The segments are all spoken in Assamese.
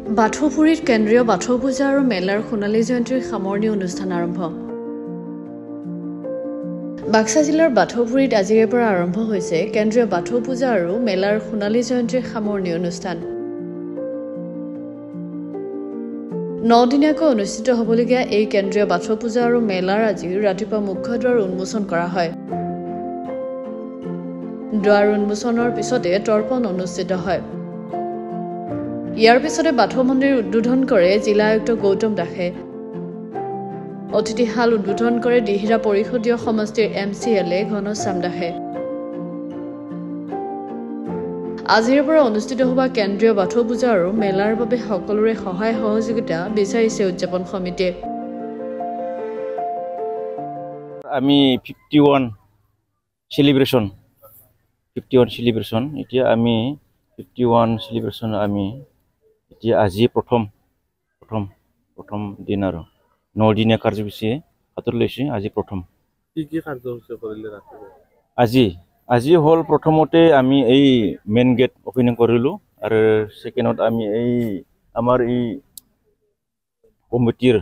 বাথৌপুৰীত কেন্দ্ৰীয় বাথৌ পূজা আৰু মেলাৰ সোণালী জয়ন্তীৰ সামৰণি অনুষ্ঠান আৰম্ভ। বাক্সা জিলাৰ বাথৌপুৰীত আজিৰে পৰা আৰম্ভ হৈছে কেন্দ্ৰীয় বাথৌ পূজা আৰু মেলাৰ সোণালী জয়ন্তীৰ সামৰণি অনুষ্ঠান। 9 দিনীয়াকৈ অনুষ্ঠিত হ'বলগীয়া এই কেন্দ্ৰীয় বাথৌ পূজা আৰু মেলাৰ আজি ৰাতিপুৱা মুখ্য দুৱাৰ উন্মোচন কৰা হয়। দুৱাৰ উন্মোচনৰ পিছতে তৰ্পণ অনুষ্ঠিত হয়। ইয়াৰ পিছতে বাথৌ মন্দিৰ উদ্বোধন কৰে জিলা আয়ুক্ত গৌতম দাসে। অতিথিশাল উদ্বোধন কৰে দিহিৰা পৰিষদীয় সমষ্টিৰ MCLA ঘনশ্যাম দাসে। আজিৰ পৰা অনুষ্ঠিত হোৱা কেন্দ্ৰীয় বাথৌ পূজা আৰু মেলাৰ বাবে সকলোৰে সহায় সহযোগিতা বিচাৰিছে উদযাপন সমিতিয়ে। আমি 51 celebration এতিয়া আমি 51 celebration আমি এতিয়া আজি প্ৰথম দিন আৰু 9 দিনীয়া কাৰ্যসূচী হাতত লৈছে। আজি প্ৰথম কি কাৰ্যসূচী কৰিলে আজি হল প্ৰথমতে আমি এই মেইন গেট ওপেনিং কৰিলো আৰু সেকেন্ডত আমি এই আমাৰ এই কমিটিৰ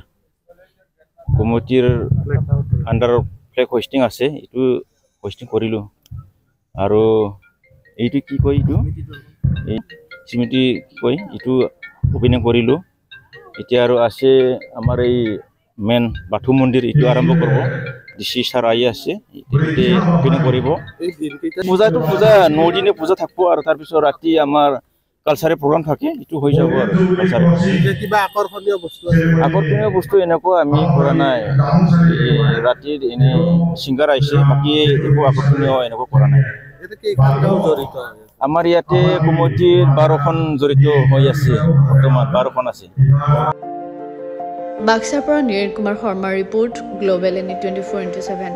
আন্ডাৰ ফ্লেগ হোষ্টিং আছে, এইটো হোষ্টিং কৰিলো আৰু এইটো কি কয় এইটো এই সমিতি কি কয় এইটো ওপেনিং কৰিলো। এতিয়া আৰু আছে আমাৰ এই মেইন বাথৌ মন্দিৰ, এইটো আৰম্ভ কৰিব। ডিচি ছাৰ আহি আছে, ওপেনিং কৰিব। পূজা 9 দিনে পূজা থাকিব আৰু তাৰপিছত ৰাতি আমাৰ কালচাৰেল প্ৰগ্ৰাম থাকে, এইটো হৈ যাব আৰু কিবা আকৰ্ষণীয় বস্তু এনেকুৱা আমি কৰা নাই। ৰাতিৰ এনে ছিংগাৰ আহিছে, বাকী একো আকৰ্ষণীয় এনেকুৱা কৰা নাই। আমাৰ ইয়াতে কমিটিৰ 12খন জড়িত হৈ আছে, বৰ্তমান 12খন আছে। বাক্সাৰ পৰা নীৰজ কুমাৰ শৰ্মাৰ ৰিপৰ্ট, গ্লোবেল NE 24/7।